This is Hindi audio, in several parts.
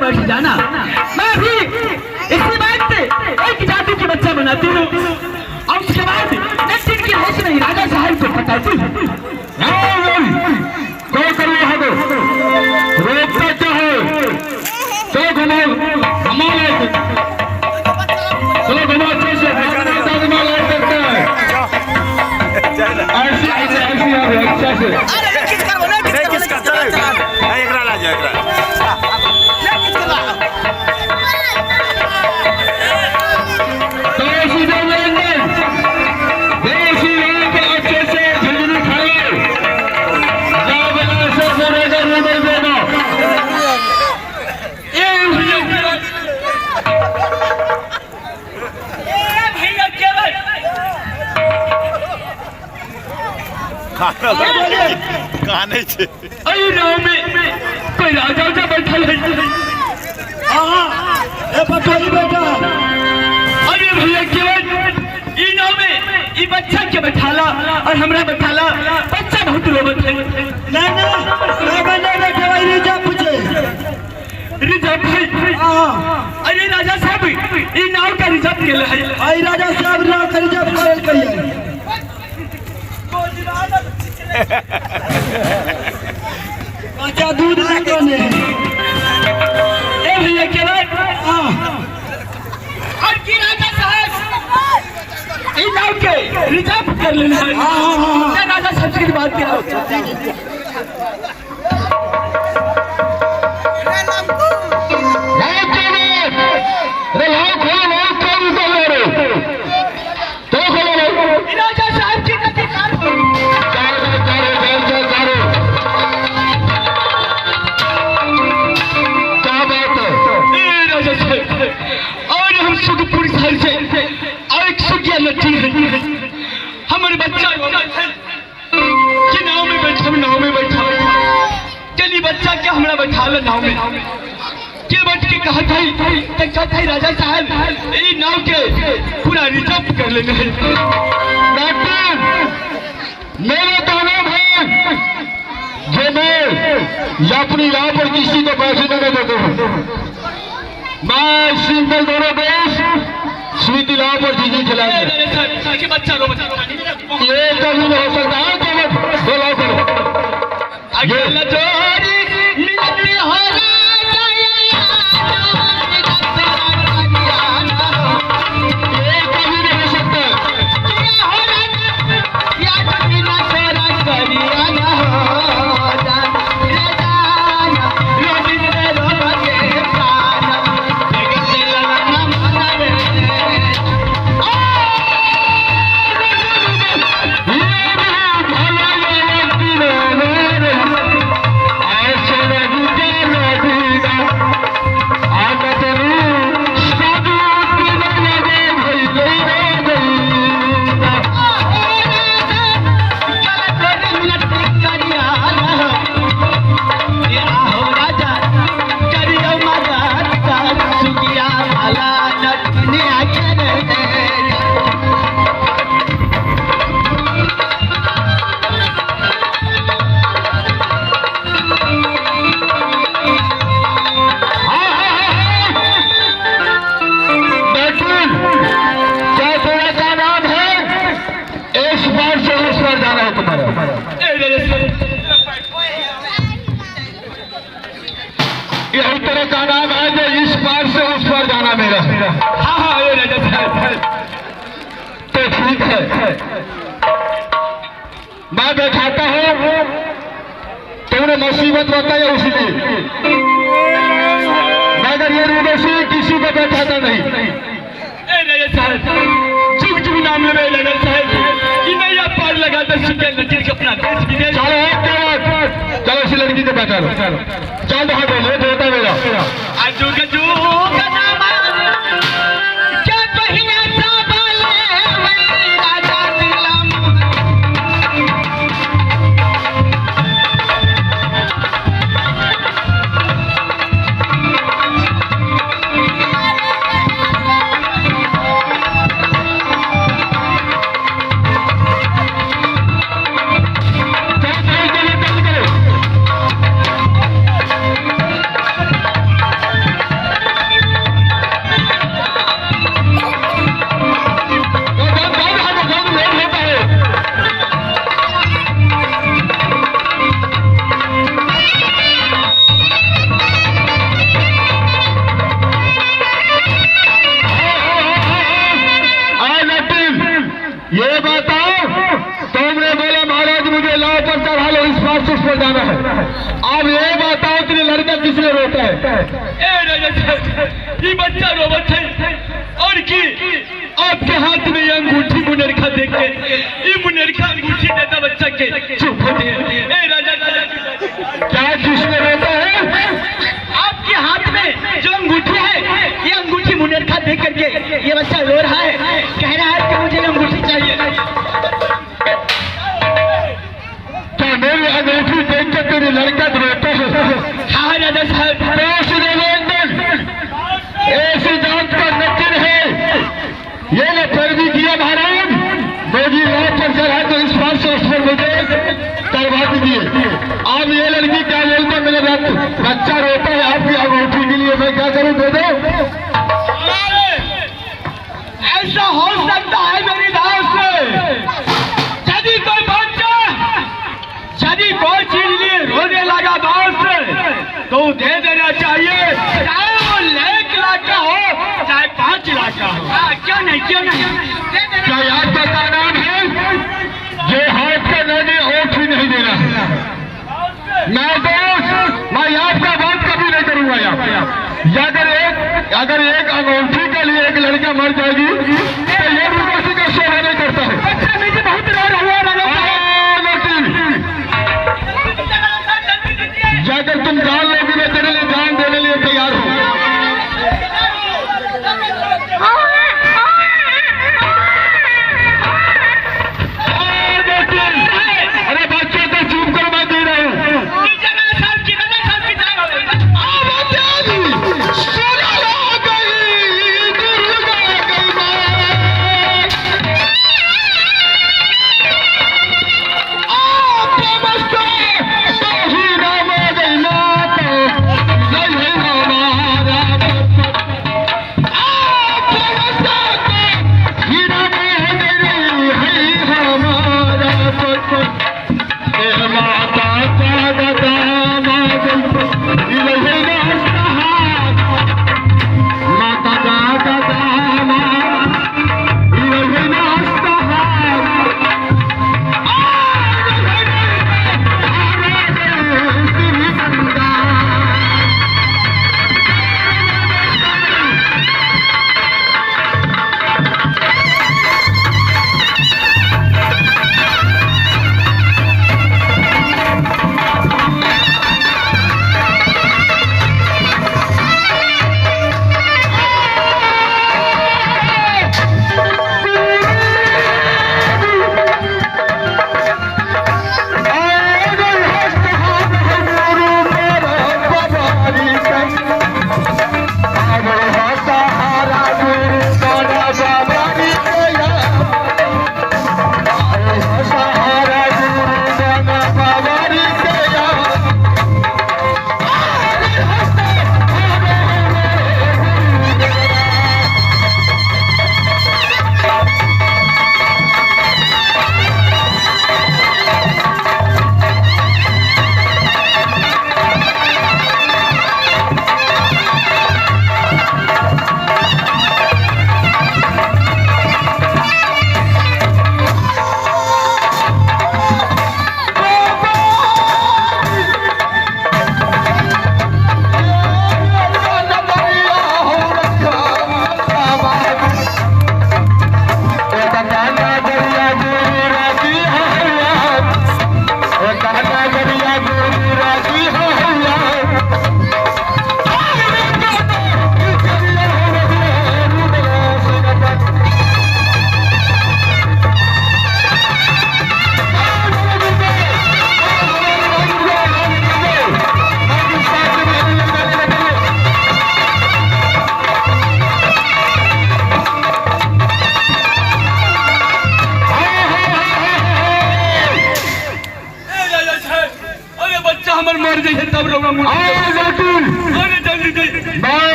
बैठ जाना। मैं भी इसी बात से एक जाति के बच्चा बनाती हूँ और उसके बाद नेक्स्ट की होश नहीं राजा साहब को बताती हूँ। क्या कर रहे हो? रोकता क्या है? तो घुमाओ चलो घुमाओ अच्छे से ऐसी अच्छा से खाने से नाव में कोई राजा उजा बैठा है। बेटा अरे भैया केवल ई नाव में ई बच्चा के बैठाला और हमरा बैठाला। बच्चा बहुत रोबत है। ना बेटा भाई रिजर्व पूछे रिजर्व भाई। अरे राजा साहब ई नाव का रिजर्व के है। आई राजा साहब नाव का रिजर्व करल कहिए। अच्छा दूध लेके ए भैया केवल और की राजा साहब ई नाव के रिजर्व कर लेना है। राजा साहब की बात करो। हमारे बच्चा कि नाव में बैठा चली बच्चा क्या हमरा बैठा लो नाव में के बैठ के कहा था राजा साहब ये नाव के पूरा रिजर्व कर लेना है। डॉक्टर मेरे दोनों भाई जो मैं अपनी राह पर किसी को पैसे नहीं देता हूँ। मैं सिंपल दोनों देश स्वीति लाओ पर जीजी खिलाएंगे। बच्चा रो ये कभी नहीं हो सकता है। यही तरह का नाम है जो इस पार से उस पार जाना मेरा। हाँ ये राजा साहब तो ठीक है मैं बैठाता हूँ। तुमने मुसीबत बताया इसलिए मगर ये रूबसी किसी को बैठाता नहीं। राजा साहब चुग चुग नाम ले राजा साहब कि मैं यहाँ पार लगाता अपना देश विदेश। चलो इसी लड़की को बैठा लो। चल रहा बोलो देता मेरा आजू गजू का नाम क्या पहिया साबले राजा दिलम ए राजा साहब ये बच्चा रोबत है और की आपके हाथ में ये अंगूठी मुनरखा देख के ये मुनरखा अंगूठी देता बच्चा के चुप होते हैं। ए राजा साहब क्या किसने रहता है? आपके हाथ में जो अंगूठी है ये अंगूठी मुनरखा देख करके ये बच्चा रो रहा है, कह रहा है कि मुझे अंगूठी चाहिए। क्या मेरी अंगूठी देख के तेरी लड़का रोता है? हाँ राजा साहब ऐसी जात का नक्कर है, ये ने पैरवी किया महाराज। मोदी रात पर चढ़ा तो इस बात से उस पर मुझे करवा दीजिए। अब ये लड़की क्या बोलते हैं, मेरे बच्चा रोता है आपकी अंगूठी के लिए, मैं क्या करूं? दे दो। ऐसा हो सकता है मेरी दास यदि कोई बच्चा यदि कोई चीज लिए रोने लगा दास तो दे देना चाहिए, चाहे वो 1 लाख का हो चाहे 5 लाख का हो। क्यों नहीं क्या आपका क्या नाम है? ये हाथ का मैंने अंगूठी नहीं देना। मैं दोस्त मैं आपका बात कभी नहीं करूंगा। अगर एक अंगूठी के लिए एक लड़का मर जाएगी तो ये भी किसी का शोभा नहीं करता है। अच्छा मुझे बहुत डर हुआ जाकर तुम जान लोगी, मैं तेरे लिए जान देने लिए तैयार हूँ। अरे बच्चे तो चुप करो, मैं दे रहा हूँ।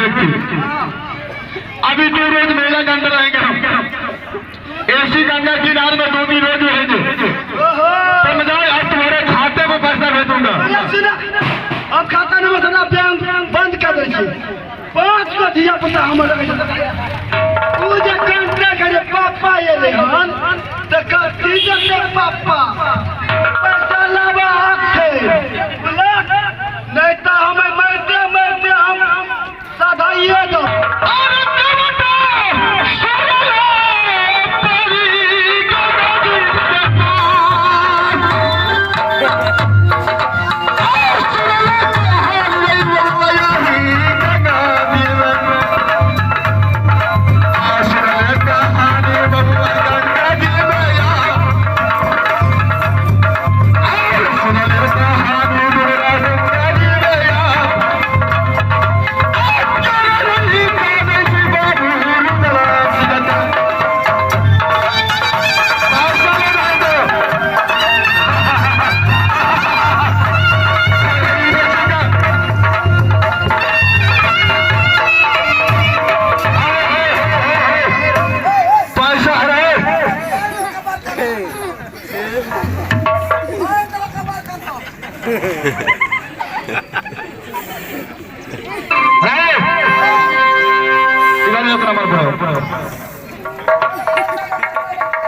व्यक्ति, अभी 2 रोज मेला के अंदर रहेंगे हम। ऐसी गंगा किनारे में 2 भी रोज रहेंगे। समझाओ, अब तुम्हारे खाते में पैसा भेजूंगा। अब खाता नहीं मतलब बैंक बंद कर दे। 5 को दिया पता हमारा तू जे कंटे करे पापा ये ले हन तो कती जे पापा पैसा लावा आखे नहीं तो हमें मरते मरते हम साधाइए दो।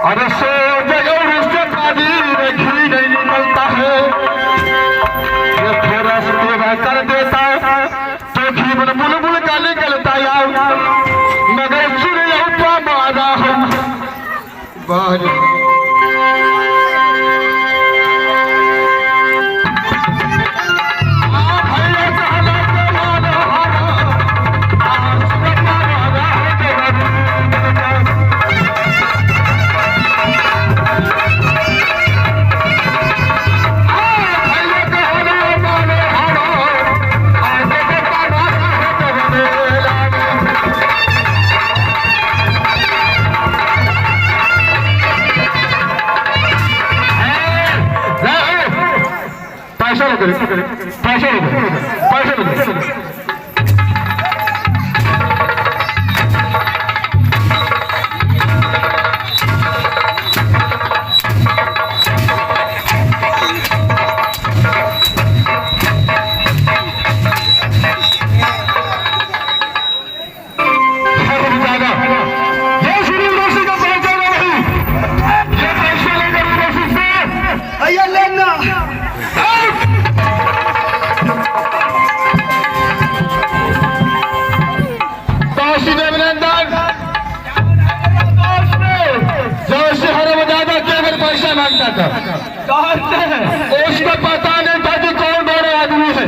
अरे सो जगह उससे पानी घी नहीं निकलता है, ये थोड़ा सा सेवा कर देता तो घी में बुलबुल का निकलता यार, मगर सूर्य ऊपर मारा हम बाहर। पैसा उसको पता नहीं था कि कौन बड़ा आदमी है।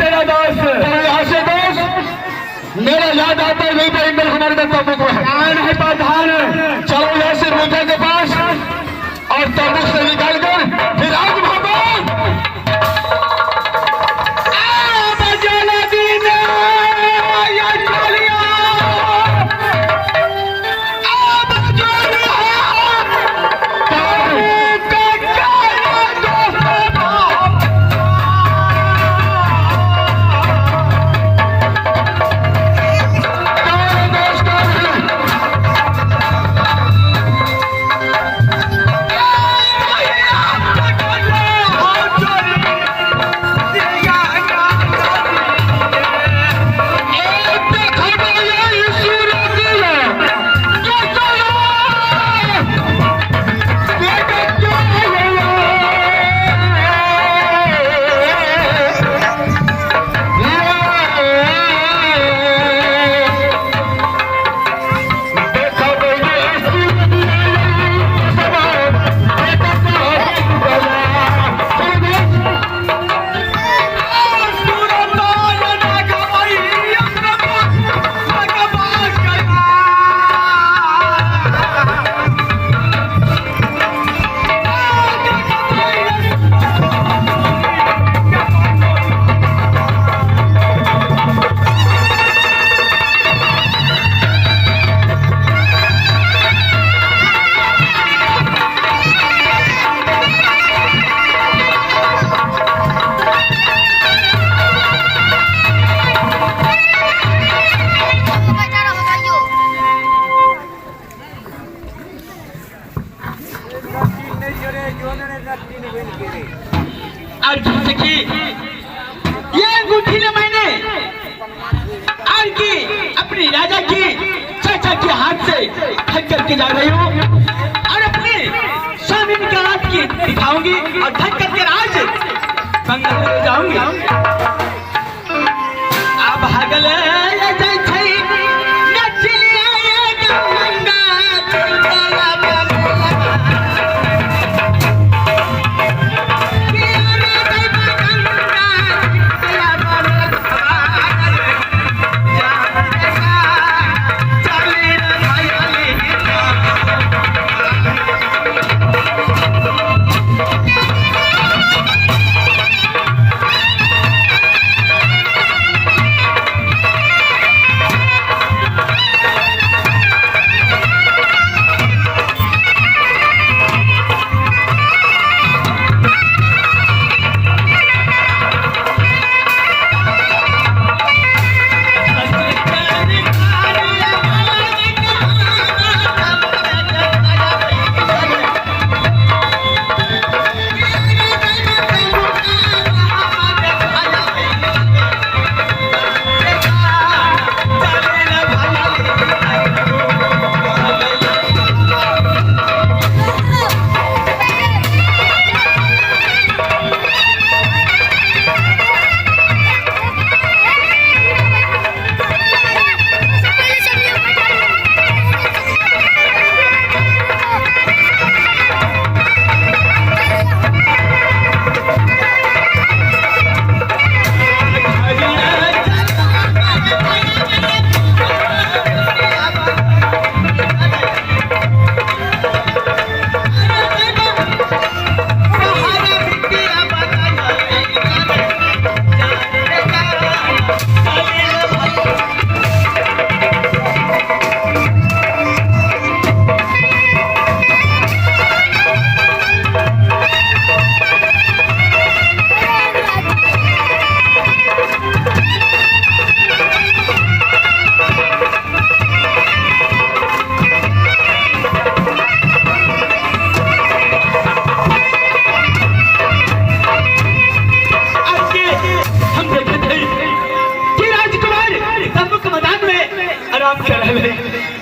मेरा दोस्त तो यहाँ से दोस्त मेरा याद आता है, नहीं तो इंदल कुमार का तबुक है प्रधान। चलो यहाँ से मुझे के पास और तबुक से निकाल कर फिर आज अपनी राजा की चाचा के हाथ से ठग करके जा रही हूँ और अपने स्वामी के हाथ की दिखाऊंगी और ठग करके राज मंगल में जाऊंगी। अब भागल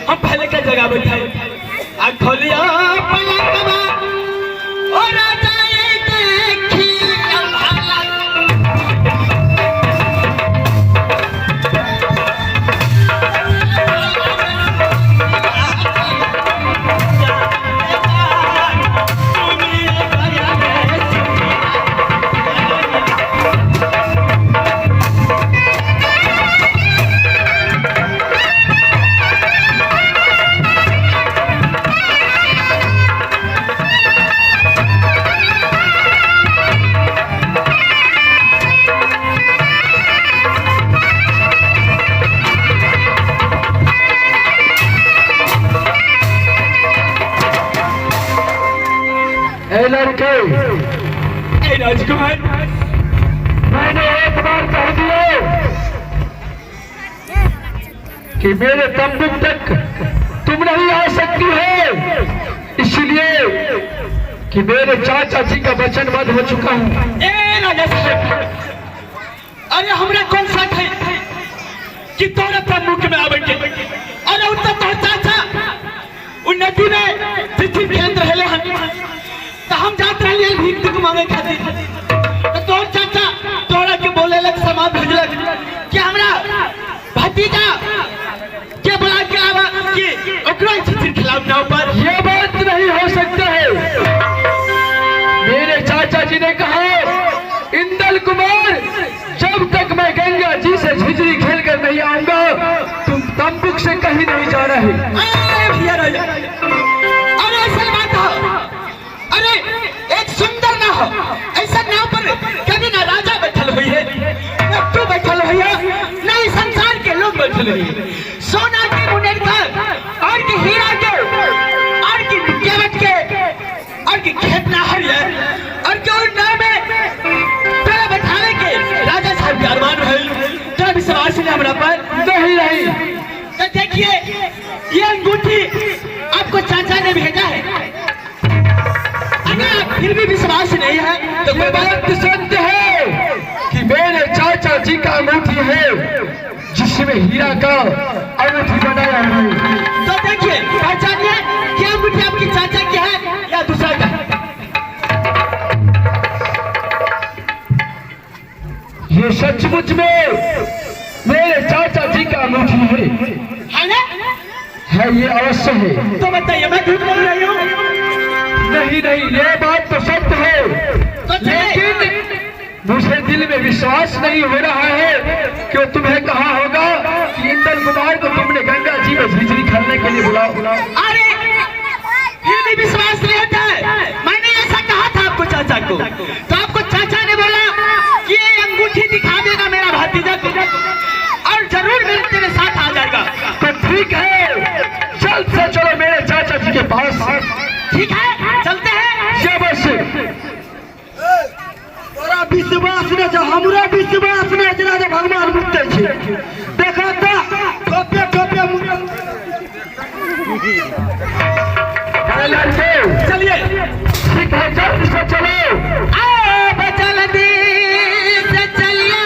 हम पहले क्या जगह बैठे आँख खोलिया लड़के राजकुमार, मैंने एक बार कह दिया कि मेरे तंबू तक तुम नहीं आ सकती हो, इसलिए कि मेरे चाचा जी का वचनबद्ध हो चुका हूँ। राजा साहब, अरे हमरा कौन सा है कि तोरा तंबू के में आवे के और उत्तर तो चाचा उन नदी में तिथि केंद्र रहले हन तो हम जात रहिए भीख दुख मांगे खातिर तो तोर चाचा तोरा के बोले लग समाज भेजलक कि हमरा भतीजा के बुला के आवा कि ओकरो चिट्ठी खिलाफ ना ऊपर। ये बात नहीं हो सकता है। मेरे चाचा जी ने कहा इंदल कुमार, जब तक मैं गंगा जी से झिझरी खेल कर नहीं आऊंगा तुम तंबुक से कहीं नहीं जा रहे। भैया राजा, अरे ऐसा बात हो, अरे एक सुंदर ना हो ऐसा नाव पर कभी ना राजा बैठल हुई है ना तू बैठल हुई है ना इस संसार के लोग बैठल हुई है। सोना की मुनेर का और की हीरा के और की केवट के और की खेत ना हर है और क्यों नाव में तेरा बैठाने के राजा साहब के अरमान है तेरा विश्वास नहीं हमरा पर नहीं नहीं। तो देखिए ये अंगूठी आपको चाचा ने भेजा है, अगर फिर भी विश्वास नहीं है तो मैं बात सत्य है कि मेरे चाचा जी का अंगूठी है जिसमें हीरा का अंगूठी बनाया है। तो देखिए पहचानिए क्या अंगूठी आपकी चाचा की है या दूसरा का? ये सचमुच में मेरे चाचा जी का अंगूठी है ना? है, ये अवश्य है। तो बताइए मैं झूठ बोल रही हूँ? नहीं नहीं, ये बात तो सत्य है, तो लेकिन मुझे दिल में विश्वास नहीं हो रहा है कि तुम्हें कहा होगा कि इंदल कुमार को तुमने गंगा जी में झिझरी खेलने के लिए बुलाओ। अरे फिर भी विश्वास नहीं होता है। मैंने ऐसा कहा था आपको चाचा को, तो आपको चाचा ने बोला कि ये अंगूठी दिखा देगा मेरा भतीजा को और जरूर मेरे तेरे साथ आ जाएगा। तो ठीक है, जल्द से चलो मेरे चाचा जी के पास। ठीक है चलते हैं। तोरा विश्वास ने जो हमरा विश्वास ने जना जो भगवान मुक्ते छे देखा ता टोपे टोपे चलिए, ठीक है, जल्द से चलो। आओ बचल दी से चलिया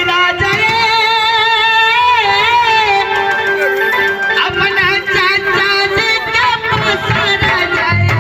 राजा रे अपना चाचा जी का पसरा जाया।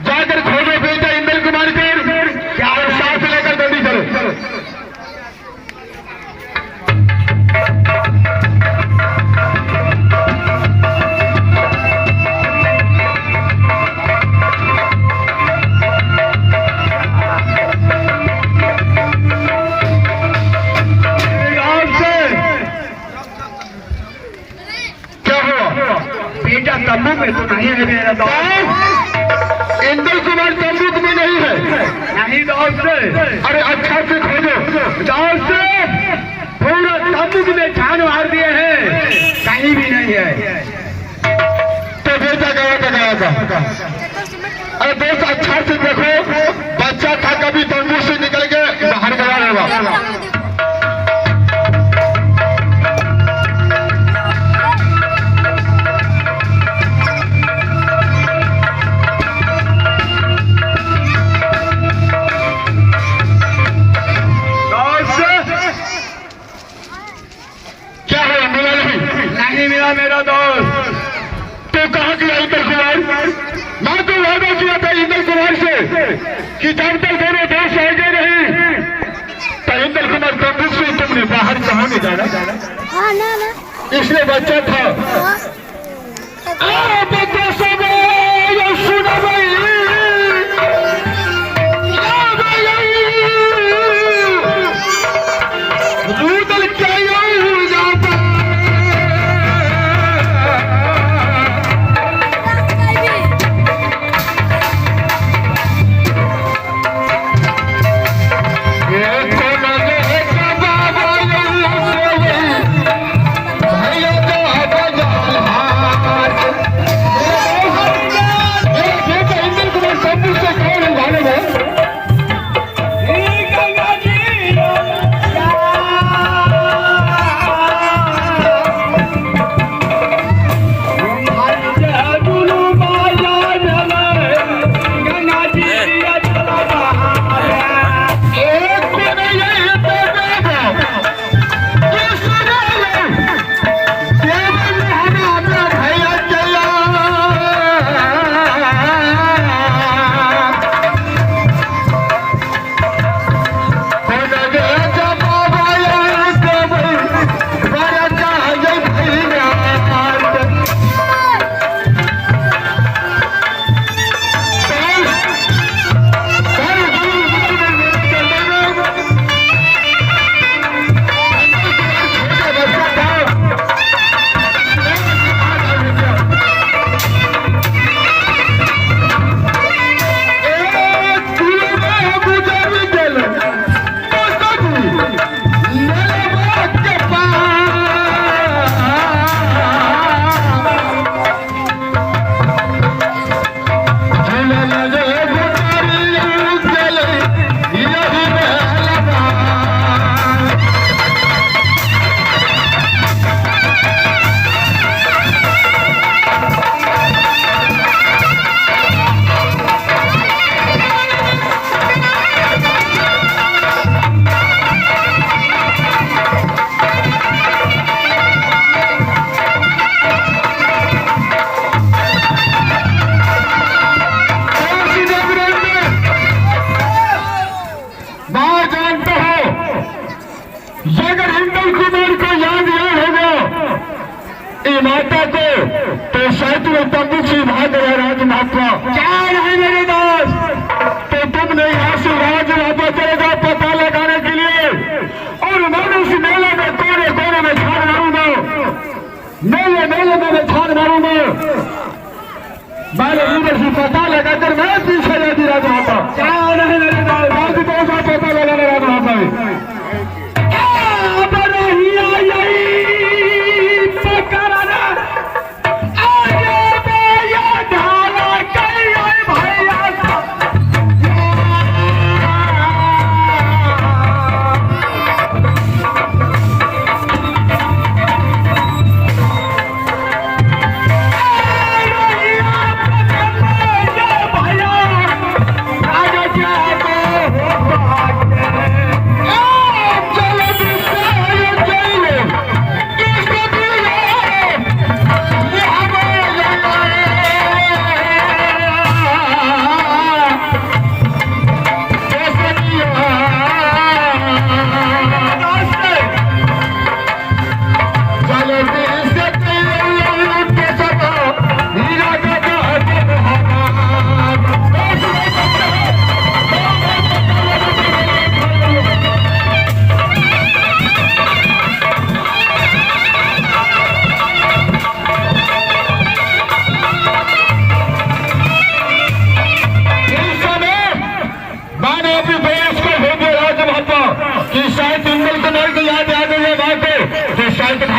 जाकर खोजो बेटा इंदल कुमार को, क्या साथ लेकर जल्दी चलो। क्या हुआ बेटा? तंबू में तो नहीं है मेरा दोस्त। इंदल कुमार तंबू में नहीं है। नहीं दोस्त, अरे अच्छा से खोजो दोस्त, पूरा तंबू में छान मार दिए हैं, कहीं भी नहीं है। तो बेटा गया था। अरे दोस्त अच्छा से देखो, बच्चा था कभी तंबू से निकल के बाहर गया होगा। मेरा दोस्त तो कहाँ गया इंदल कुमार? मैं तो वादा किया था इंदल कुमार से कि जब तक दोनों दोस्त आएंगे नहीं तो इंदल कुमार तंबू से तुमने बाहर कहाँ नहीं जाना, इसलिए बच्चा था। सुना भाई, रूदल क्या से भाग गया राज महात्मा। क्या है मेरे दोस्त? तो तुमने यहाँ से राज महात्मा चले जाओ पता लगाने के लिए, और मैं उस मेले में कोने कोने में छान मारूंगा, मेले मेले में मैं छान मारूंगा। मैंने उधर से पता लगाकर मैं पीछे जाती राज महात्मा। क्या है मेरे दोस्त? पता लगाना राज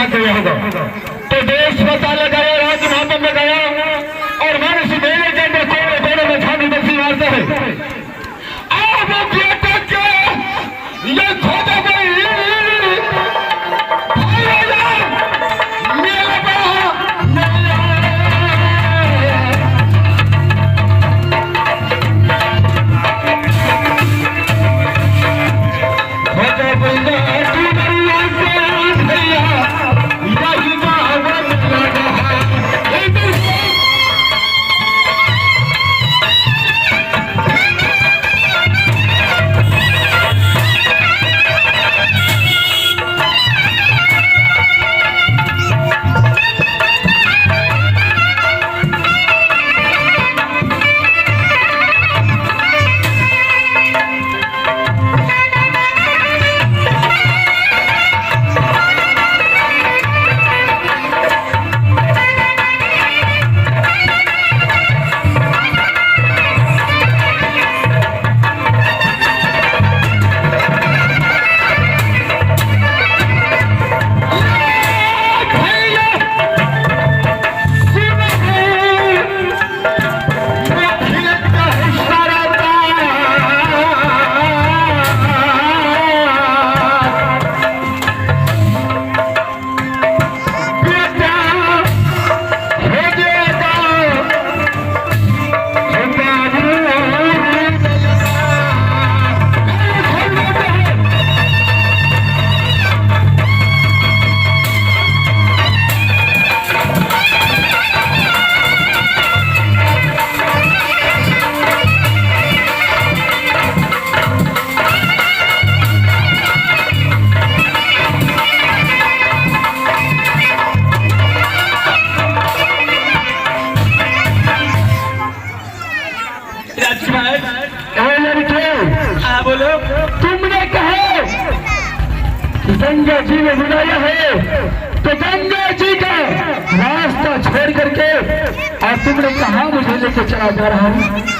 महात्मा तो देश पता लगाया राज महात्मा में गया, और मनुष्य मेले के अंदर कोने कोने में छानी बसी मारते हैं। अब ये खोदा गई बोलो। तुमने कहा गंगा जी ने बुलाया है, तो गंगा जी का रास्ता छोड़ करके और तुमने कहा मुझे लेके चला जा रहा हूँ।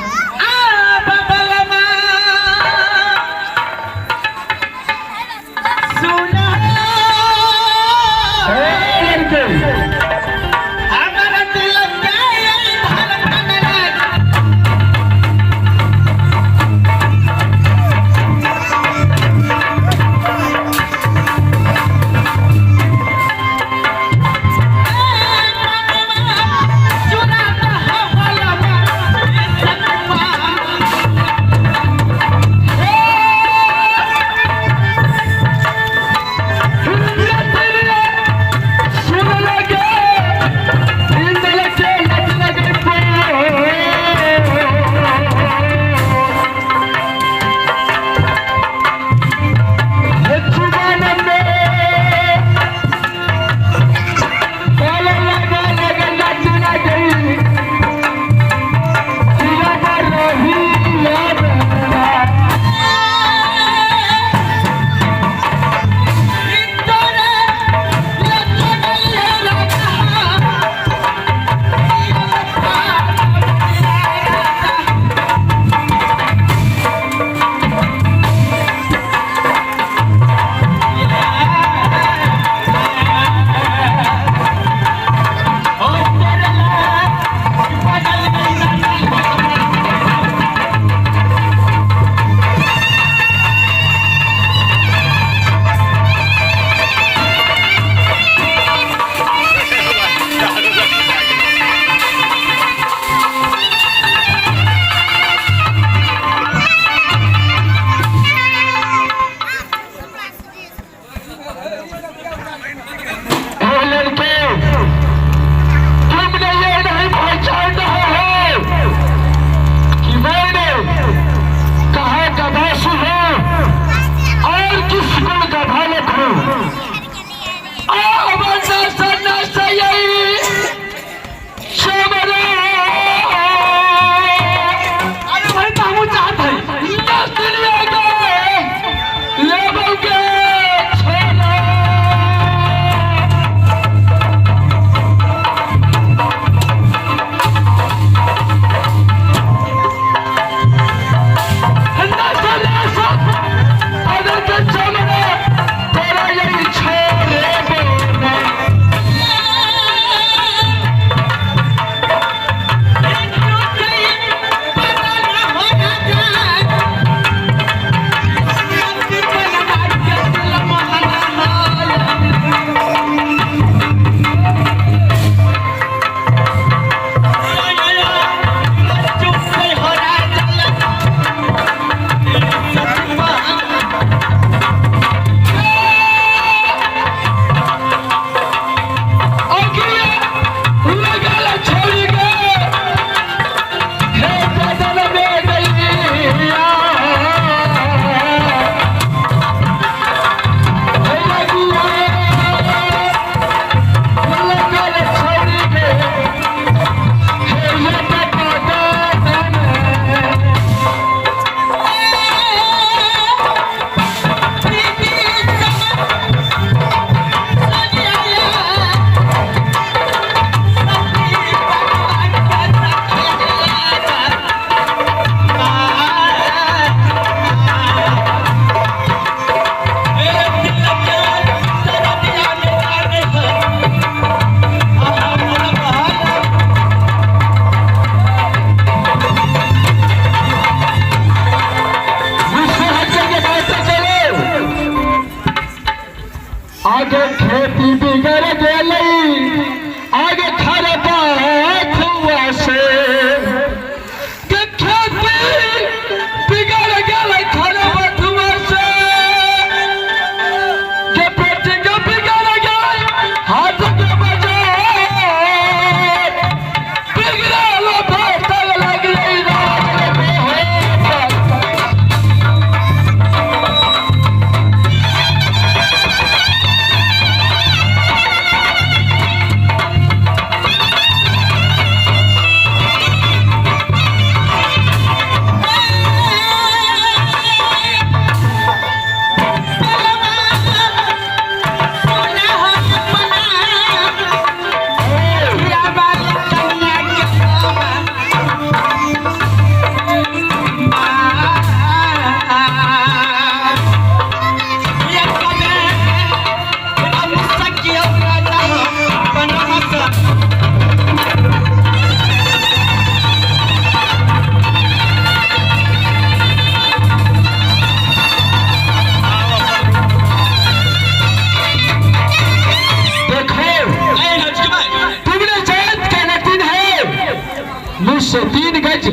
मुझसे 3 गज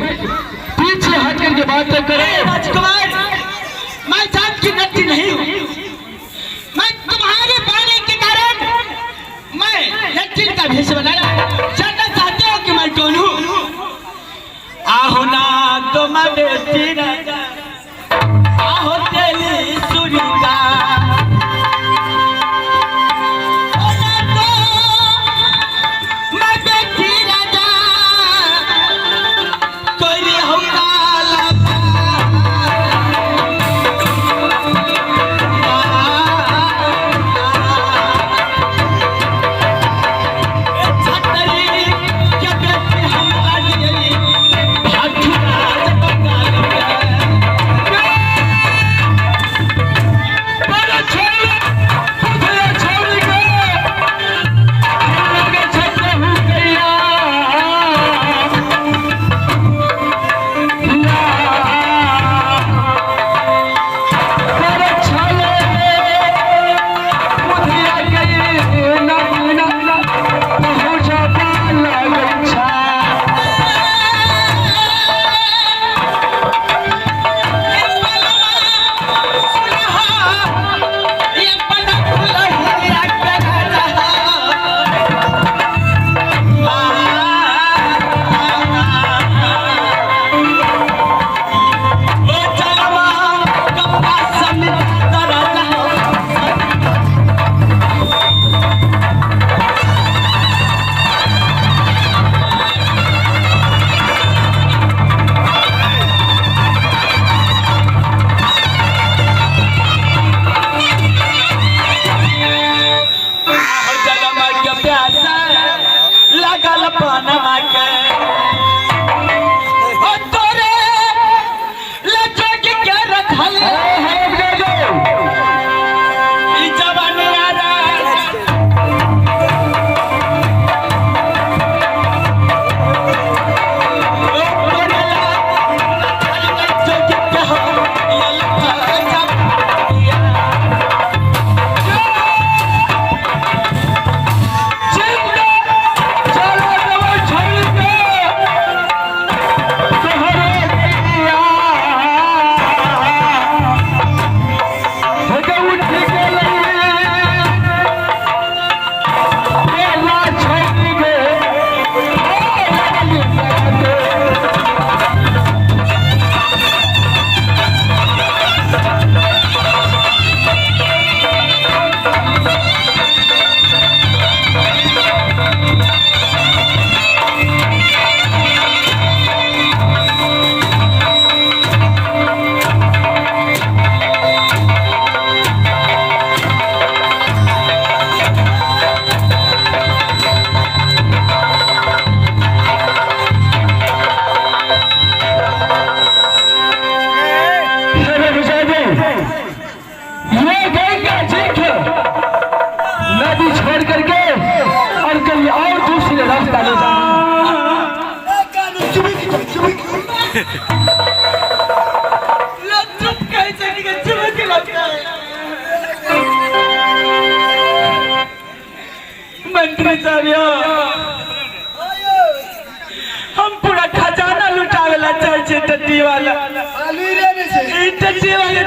पीछे हट करके बातें करे। राजकुमार, मैं जात की नट्टी नहीं हूँ। मैं तुम्हारे पाने के कारण मैं नट्टी का भेष बनाया। जानना चाहते हो कि मैं कौन हूँ? आहो ना तो मैं बेटी राजा, आहो तेरी सुरीका। मंत्री हम पूरा खजाना लुटावेला चाहे छे टट्टी वाला। टट्टी वाले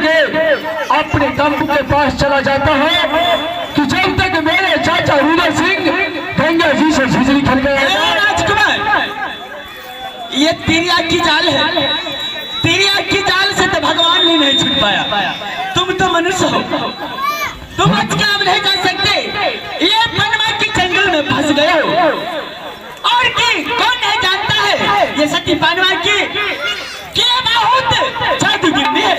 करके अपने तंबू के पास चला जाता है कि जब तक मेरे चाचा रूलर सिंह गंगा जी से झिझरी खेल गए। राजकुमार, ये तेरी आग की जाल है। तेरी आग की जाल से तो भगवान भी नहीं छूट पाया। तुम तो मनुष्य हो, तुम बच के अब नहीं जा सकते। ये बनवा के जंगल में फंस गए हो। और की कौन नहीं जानता है ये सती बनवा की बहुत जादूगिरी है।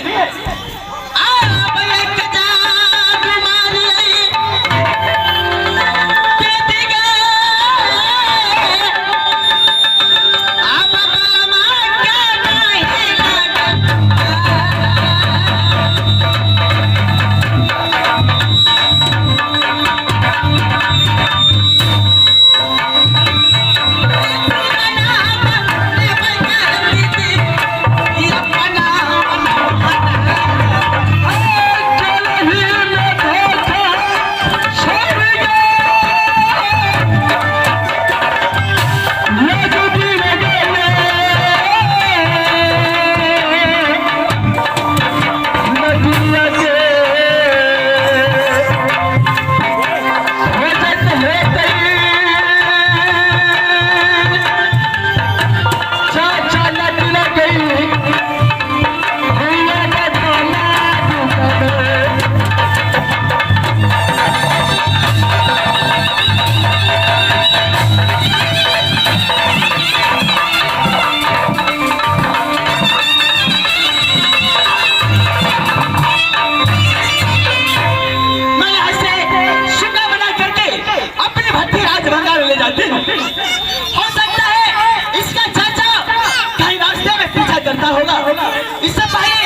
इससे पहले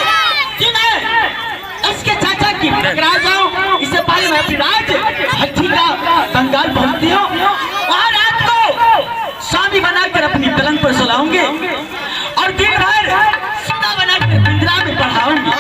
कि मैं इसके चाचा की टकरा जाऊं, इससे पहले मैं अपनी राज हट्टी का बंगाल पहुंचती हूँ। वहां रात को स्वामी बनाकर अपनी पलंग पर सुलाऊंगी और दिन भर सोना बनाकर पिंजरा में पढ़ाऊंगी।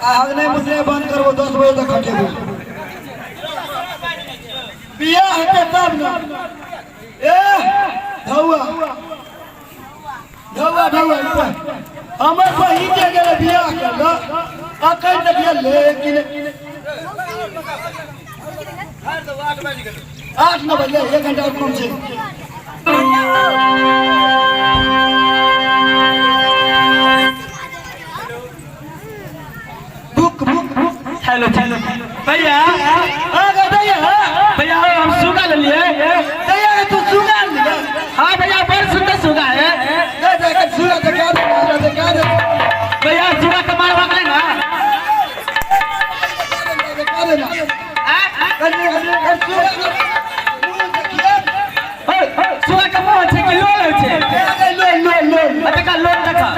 आगने मुझे बंद करो 10 बजे तक खटे बिया हटे तब ना ए धौआ धौआ धौआ हमर बहिन के गेले बिया करला अकन तक लेकिन 8-9 बजे 1 घंटा कम से हेलो हेलो भैया भैया हम सुगा ले लिए भैया तू सुगा ले। हाँ भैया बड़ सुंदर सुगा है। सुगा तो क्या दे भैया सुगा का मार भाग लेना सुगा का मुंह है कि लोल है लोल देखा लोल देखा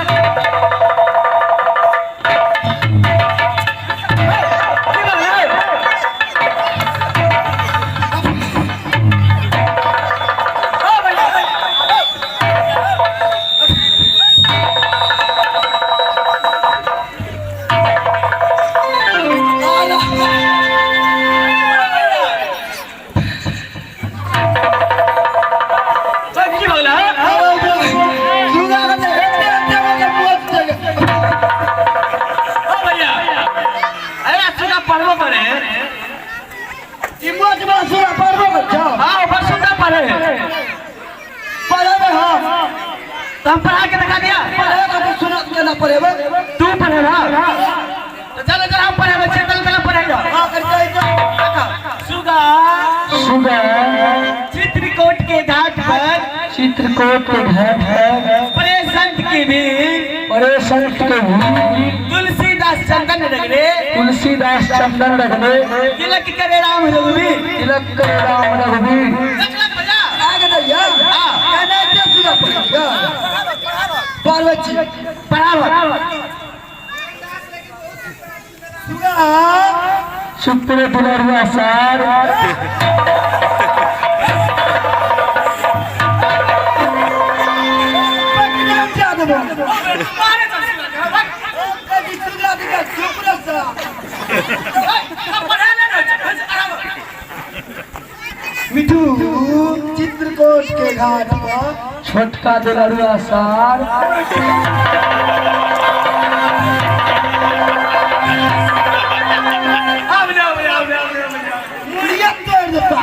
चित्रकूट के घाट पर बड़े संत की भी बड़े संत के भी तुलसीदास चंदन रगड़े तुलसीदास चंदन रगड़े तिलक करे राम रघुवीर तिलक करे राम रघुवीर आगे दैया कहना क्या सुना पड़ेगा पार्वती पढ़ावा सुना शुक्र दुलरुआ सार क्या देबो कभी सुना दिया सुपरा सा मिठू चित्रकूट के घाट पर छोटका दुलरुआ सार मुड़िया तोड़ देता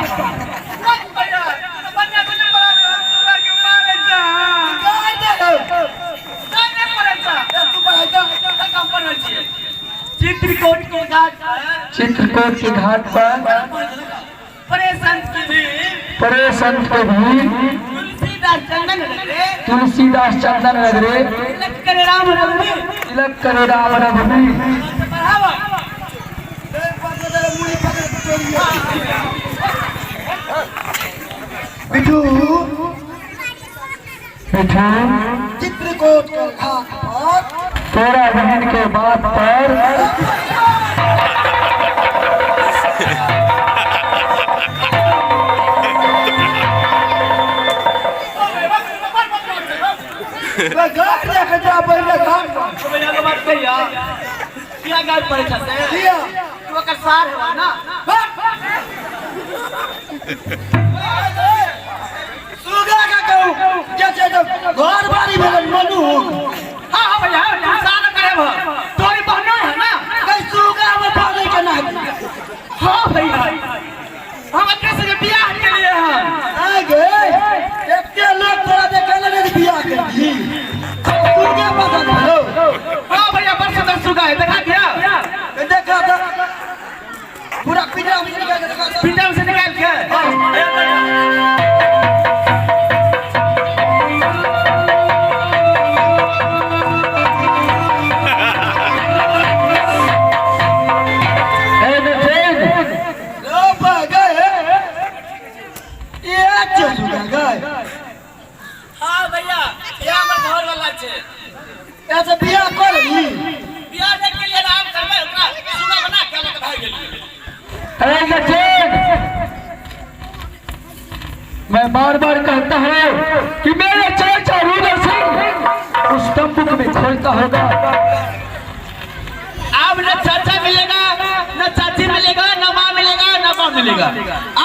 चित्रकूट के घाट चित्रकूट के घाट पर बड़े संत की भी बड़े संत के भी तुलसीदास चंदन रगड़े तुलसीदास चंदन रगड़े तिलक करे राम रघुवीर तिलक करे राम रघुवीर पढ़ावा मिठू मिठू चित्रकूट के घाट पर तोरा बहन के बात पर घाट लेके जा पहले घाट पर भैया के बात कहिया क्या गाल पड़े छते किया तू का सार है ना सुगा का कहूं जैसे तो घर बारी में मनु हां हां भैया सार करे भ तोरी बहनो है ना कई सुगा में पानी के ना हां भैया हम कैसे बियाह के लिए हैं आगे एकते लोग तोरा देखले नहीं बियाह कर दी सुगा पता लो हां भैया बरसा दस सुगा है देखा क्या देखा था पूरा पिंजरा में निकाल के देखा था पिंजरा से निकाल के लो गए ये अच्छा सुगा गए हां भैया ये हमर घर वाला छे ऐसे बियाह कर ली बियाह देख के लिए नाम करबे ओकरा सुगा बना के लेके भाग गेली अरे नचेत मैं बार बार कहता हूँ कि मेरे चाचा रुद्र सिंह उस तंबू में खोलता होगा अब न चाचा मिलेगा न चाची मिलेगा न माँ मिलेगा न बाप मिलेगा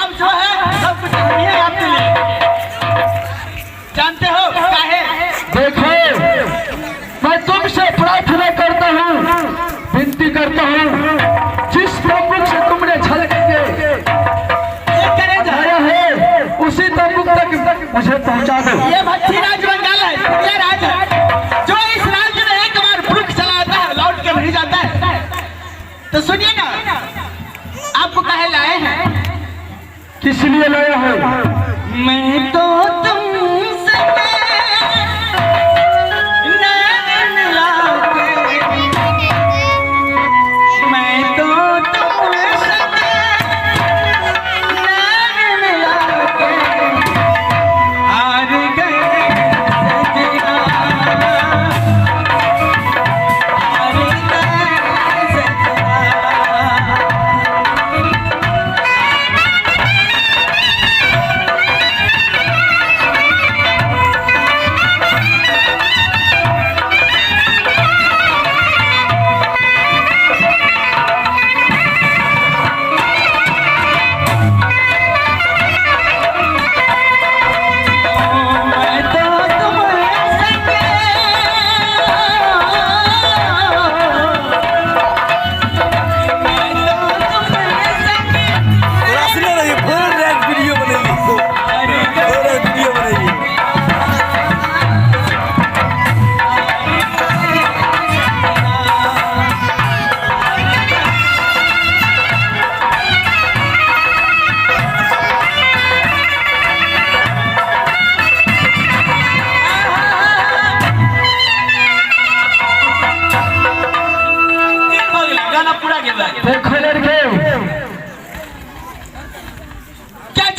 अब जो है सब कुछ हम ही आपके लिए जानते हो क्या है देखो मैं तुमसे प्रार्थना करता हूँ विनती करता हूँ जिस तंबू से तुमने झलक के ये करे जा आया है उसी तंबू तक मुझे पहुँचा दो ये भट्टी राज बंगाल है ये राज है जो इस राज्य में एक बार पुरुष चलाता है लौट के नहीं जाता है तो सुनिए ना आपको कहे लाए हैं किस लिए लाया है मैं तो तुमसे नैन मिलाके मैं तो तुमसे नैन मिलाके हार गए सजना हार गए सजना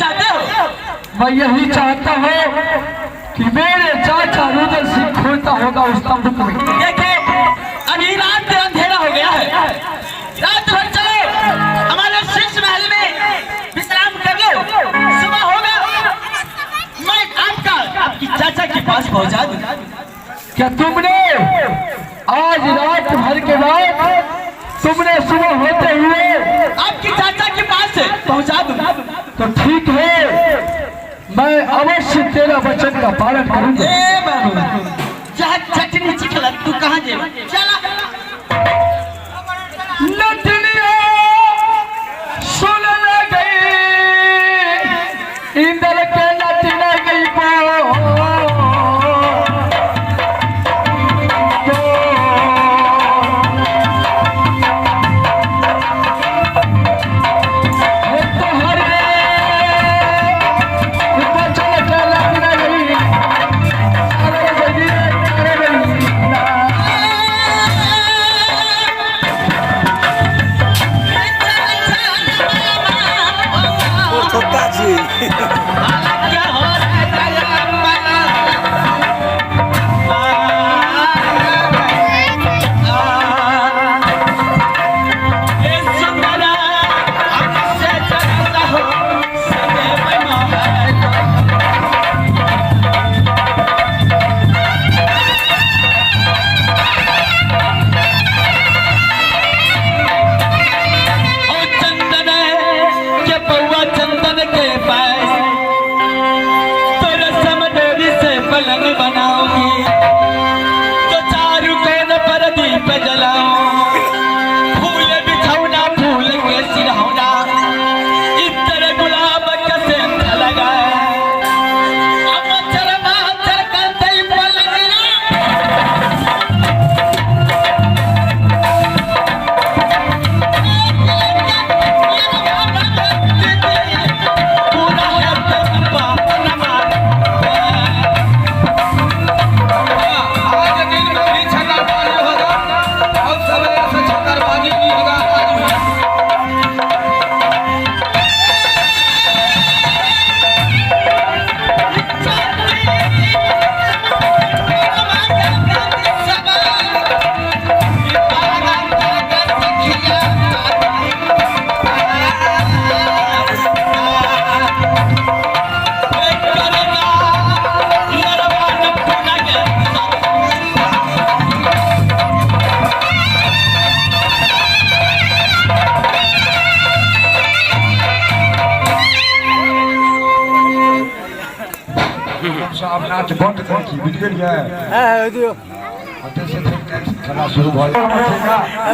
चाहते हो? मैं यही चाहता हूँ कि मेरे चाचा रुद्र सिंह खोता होगा उस तंबू में। देखिए अभी रात में अंधेरा हो गया है, रात भर चलो हमारे शीश महल में विश्राम कर लो, सुबह होगा मैं आपकी चाचा के पास पहुंचा दूं। क्या तुमने आज रात भर के बाद तुमने सुबह होते हुए आपकी चाचा के पास पहुंचा दूं? तो ठीक है, मैं अवश्य तेरा वचन का पालन करूंगा। ए बाबू जहाँ चटनी चिखला तू कहाँ जेबा? चला नटनिया सुन गई इंद्र के नटना गई साहब नाच बंद कर की बुझ गेलिए। हां हो दियो अते से खेला शुरू भ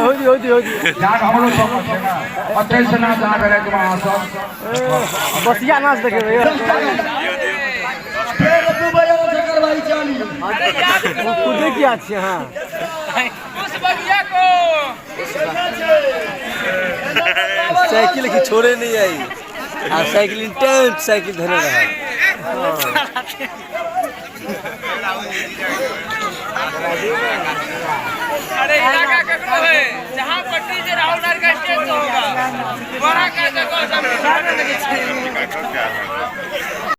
हो दियो यार हमरो सब खेला अते से नाच आ करे के वहां सब बसिया नाच देखे फिर तू बजा शंकर भाई चाली वो खुद की अच्छी। हां उस बगिया को साइकिल की छोड़े नहीं आई आ साइकिल इंटेंट साइकिल धरे रहा। अरे इलाका ककरो है जहां पट्टी से राहुल नगर का स्टेज होगा बड़ा का जगह सब